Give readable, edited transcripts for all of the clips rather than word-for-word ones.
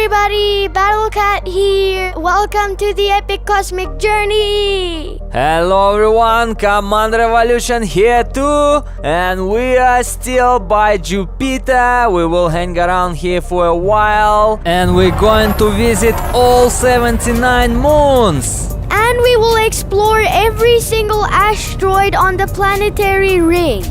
everybody, Battlecat here. Welcome to the epic cosmic journey. Hello everyone, Command Revolution here too, and we are still by Jupiter. We will hang around here for a while, and we're going to visit all 79 moons. And we will explore every single asteroid on the planetary ring.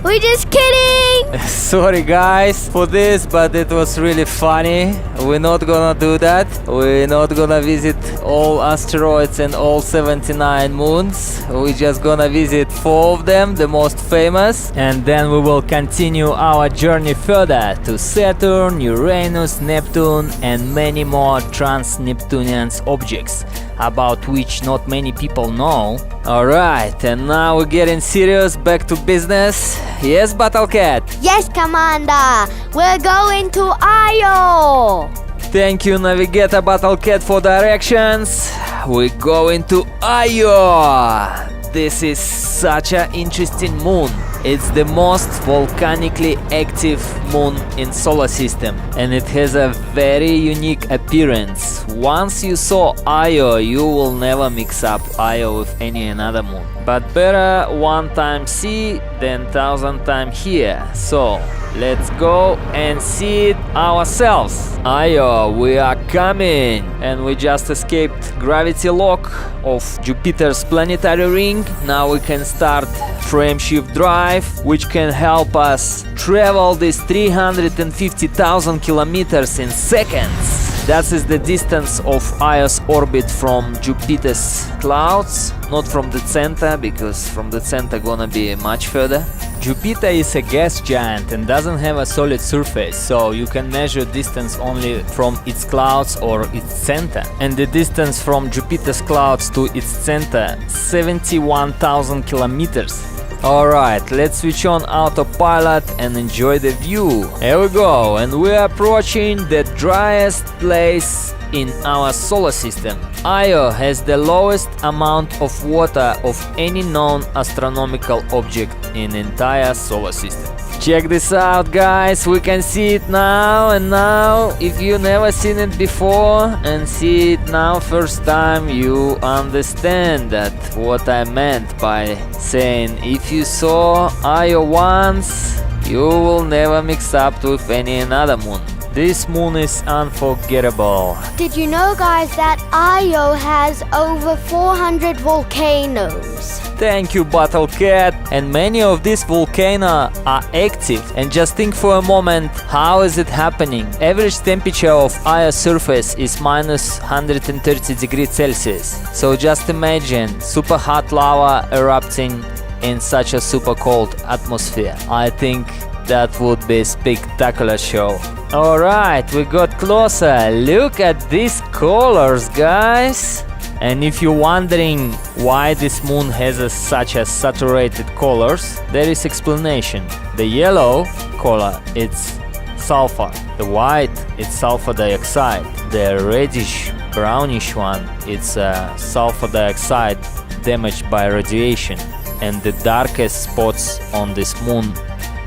We're just kidding! Sorry guys for this, but it was really funny. We're not gonna do that. We're not gonna visit all asteroids and all 79 moons. We're just gonna visit 4 of them, the most famous. And then we will continue our journey further to Saturn, Uranus, Neptune and many more trans-Neptunian objects, about which not many people know. Alright, and now we're getting serious, back to business. Yes, Battlecat? Yes, Commander! We're going to Io! Thank you, Navigator Battlecat, for directions. We're going to Io! This is such an interesting moon. It's the most volcanically active moon in solar system, and it has a very unique appearance. Once you saw Io, you will never mix up Io with any another moon. But better one time see than 1,000 times hear. So let's go and see it ourselves. Io, we are coming, and we just escaped gravity lock of Jupiter's planetary ring. Now we can start frame shift drive, which can help us travel this 350,000 kilometers in seconds. That is the distance of Io's orbit from Jupiter's clouds, not from the center, because from the center gonna be much further. Jupiter is a gas giant and doesn't have a solid surface, so you can measure distance only from its clouds or its center. And the distance from Jupiter's clouds to its center, 71,000 kilometers. Alright, let's switch on autopilot and enjoy the view. Here we go, and we're approaching the driest place in our solar system. Io has the lowest amount of water of any known astronomical object in the entire solar system. Check this out, guys, we can see it now, and now if you never seen it before and see it now first time, you understand that what I meant by saying if you saw Io once, you will never mix up with any another moon. This moon is unforgettable. Did you know, guys, that Io has over 400 volcanoes? Thank you, Battlecat. And many of these volcanoes are active. And just think for a moment, how is it happening? Average temperature of Io's surface is minus 130 degrees Celsius. So just imagine super hot lava erupting in such a super cold atmosphere. I think that would be a spectacular show. Alright, we got closer. Look at these colors, guys. And if you're wondering why this moon has such a saturated colors, there is explanation. The yellow color, it's sulfur. The white, it's sulfur dioxide. The reddish brownish one, it's sulfur dioxide damaged by radiation. And the darkest spots on this moon,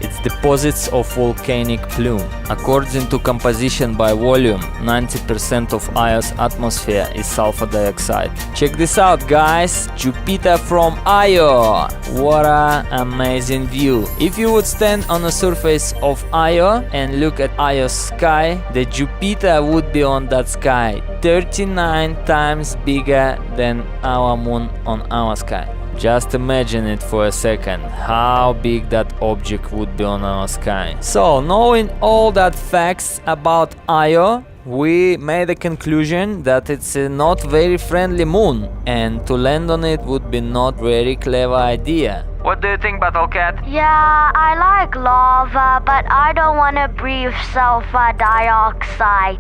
it's deposits of volcanic plume. According to composition by volume, 90% of Io's atmosphere is sulfur dioxide. Check this out, guys! Jupiter from Io! What an amazing view! If you would stand on the surface of Io and look at Io's sky, the Jupiter would be on that sky 39 times bigger than our moon on our sky. Just imagine it for a second, how big that object would be on our sky. So, knowing all that facts about Io, we made a conclusion that it's a not very friendly moon, and to land on it would be not very clever idea. What do you think, Battlecat? Yeah, I like lava, but I don't want to breathe sulfur dioxide.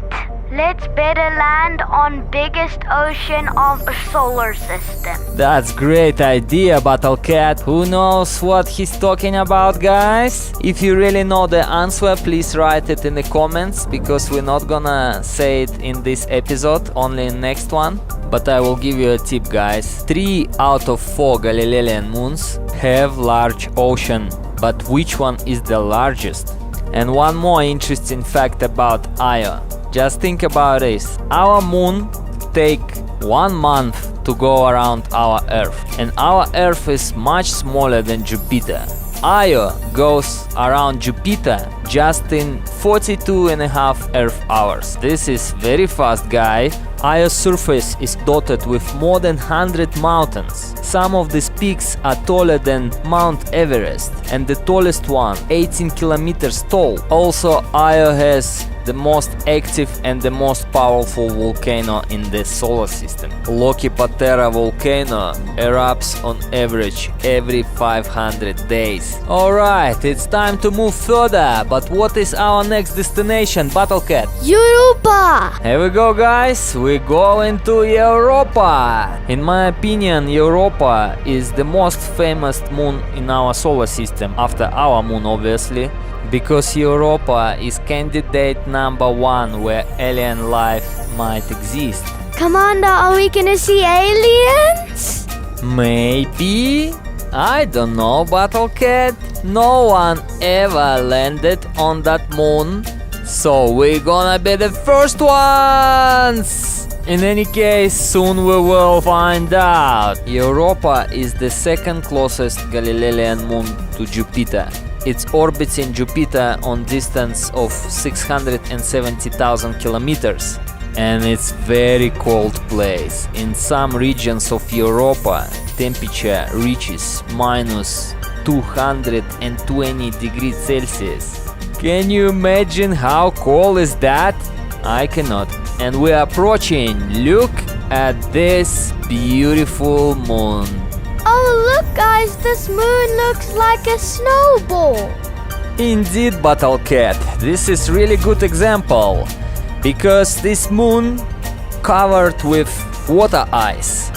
Let's better land on biggest ocean of a solar system. That's great idea, Battlecat. Who knows what he's talking about, guys? If you really know the answer, please write it in the comments, because we're not gonna say it in this episode, only in next one. But I will give you a tip, guys. 3 out of 4 Galilean moons have large ocean but which one is the largest? And one more interesting fact about Io. Just think about this. Our moon take 1 month to go around our Earth, and our Earth is much smaller than Jupiter. Io goes around Jupiter just in 42.5 Earth hours. This is very fast, guy. Io's surface is dotted with more than 100 mountains. Some of these peaks are taller than Mount Everest, and the tallest one, 18 kilometers tall. Also, Io has the most active and the most powerful volcano in the solar system. Loki Patera volcano erupts on average every 500 days. Alright, it's time to move further, but what is our next destination, Battlecat? Europa! Here we go, guys, we're going to Europa! In my opinion, Europa is the most famous moon in our solar system, after our moon obviously, because Europa is candidate number 1 where alien life might exist. Commander, are we gonna see aliens? Maybe? I don't know, Battlecat. No one ever landed on that moon, so we're gonna be the first ones! In any case, soon we will find out. Europa is the second closest Galilean moon to Jupiter. It's orbiting Jupiter on distance of 670,000 kilometers. And it's very cold place. In some regions of Europa, temperature reaches minus 220 degrees Celsius. Can you imagine how cold is that? I cannot. And we're approaching. Look at this beautiful moon. Oh, look, guys, this moon looks like a snowball. Indeed, Battlecat, this is really good example, because this moon covered with water ice.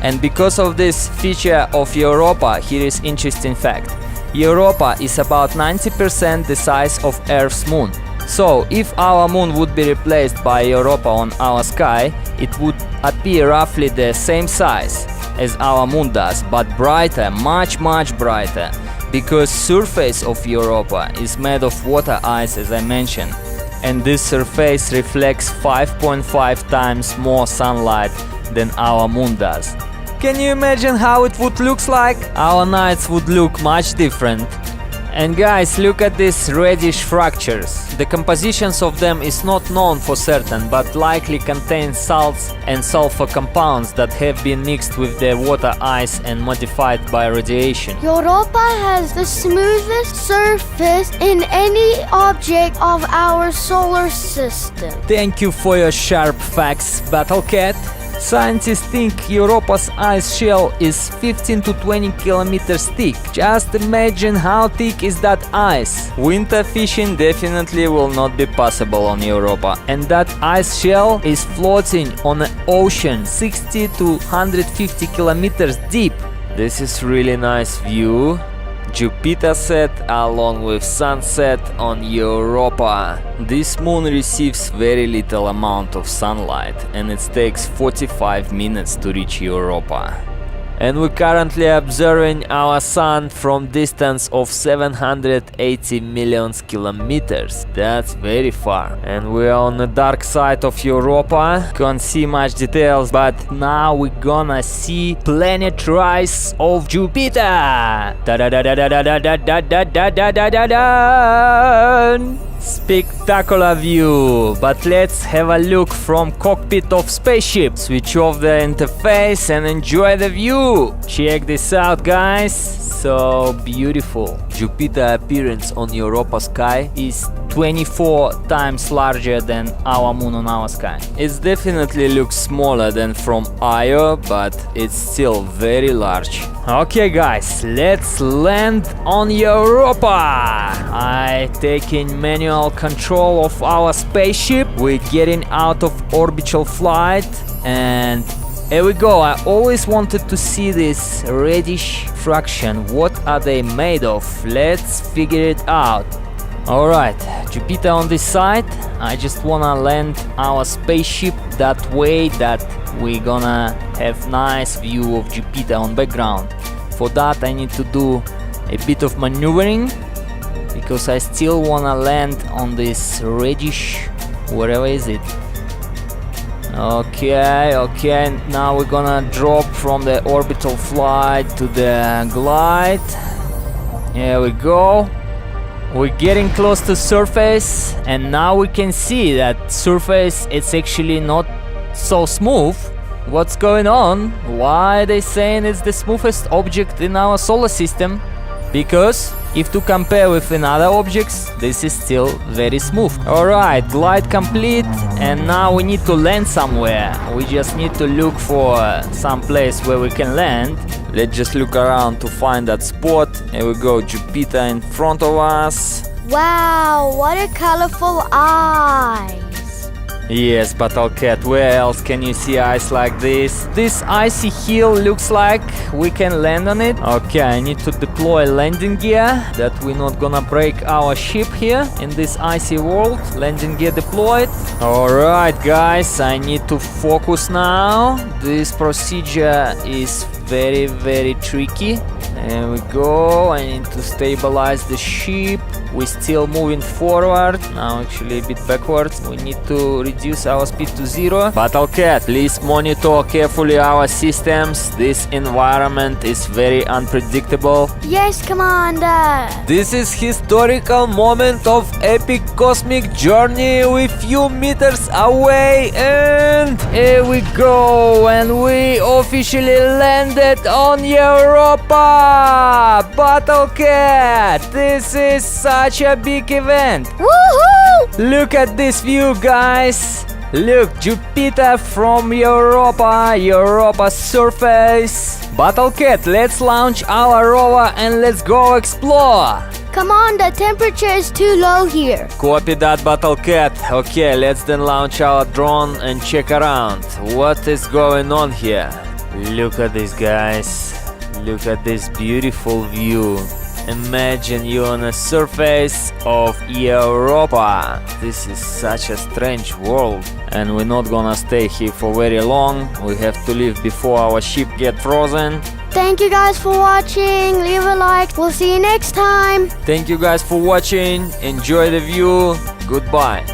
And because of this feature of Europa, here is interesting fact. Europa is about 90% the size of Earth's moon. So, if our moon would be replaced by Europa on our sky, it would appear roughly the same size as our moon does, but brighter, much brighter, because surface of Europa is made of water ice, as I mentioned, and this surface reflects 5.5 times more sunlight than our moon does. Can you imagine how it would look like? Our nights would look much different. And guys, look at these reddish fractures. The compositions of them is not known for certain, but likely contain salts and sulfur compounds that have been mixed with the water ice and modified by radiation. Europa has the smoothest surface in any object of our solar system. Thank you for your sharp facts, Battlecat. Scientists think Europa's ice shell is 15 to 20 kilometers thick. Just imagine how thick is that ice. Winter fishing definitely will not be possible on Europa. And that ice shell is floating on an ocean 60 to 150 kilometers deep. This is really nice view. Jupiter set along with sunset on Europa. This moon receives very little amount of sunlight and it takes 45 minutes to reach Europa. And we're currently observing our sun from distance of 780 million kilometers. That's very far. And we're on the dark side of Europa. Can't see much details, but now we're gonna see planet rise of Jupiter. Spectacular view, but let's have a look from cockpit of spaceship. Switch off the interface and enjoy the view. Check this out, guys. So beautiful. Jupiter appearance on Europa sky is 24 times larger than our moon on our sky. It definitely looks smaller than from Io, but it's still very large. Okay guys, let's land on Europa. I taking manual control of our spaceship. We're getting out of orbital flight and here we go. I always wanted to see this reddish fraction. What are they made of? Let's figure it out. Alright, Jupiter on this side. I just wanna land our spaceship that way that we're gonna have nice view of Jupiter on background. For that I need to do a bit of maneuvering because I still wanna land on this reddish, wherever is it. Okay, now we're gonna drop from the orbital flight to the glide. Here we go. We're getting close to surface, and now we can see that surface it's actually not so smooth. What's going on? Why are they saying it's the smoothest object in our solar system? Because if to compare with another objects, this is still very smooth. Alright, glide complete, and now we need to land somewhere. We just need to look for some place where we can land. Let's just look around to find that spot. Here we go, Jupiter in front of us. Wow, what a colorful eyes. Yes, Battlecat, where else can you see ice like this? This icy hill looks like we can land on it. Okay, I need to deploy landing gear, that we're not gonna break our ship here in this icy world. Landing gear deployed. Alright guys, I need to focus now. This procedure is very tricky. There we go. I need to stabilize the ship. We're still moving forward. Now actually a bit backwards. We need to reduce our speed to 0. Battlecat, please monitor carefully our systems. This environment is very unpredictable. Yes, Commander. This is historical moment of epic cosmic journey. We few meters away, and here we go, and we officially landed on Europa. Battlecat, this is such a big event. Woohoo! Look at this view, guys. Look, Jupiter from Europa surface. Battlecat, let's launch our rover and let's go explore. Commander, temperature is too low here. Copy that, Battlecat. Okay, let's then launch our drone and check around. What is going on here? Look at this, guys. Look at this beautiful view. Imagine you on the surface of Europa. This is such a strange world, and we're not gonna stay here for very long. We have to leave before our ship gets frozen. Thank you guys for watching. Leave a like. We'll see you next time. Thank you guys for watching. Enjoy the view. Goodbye.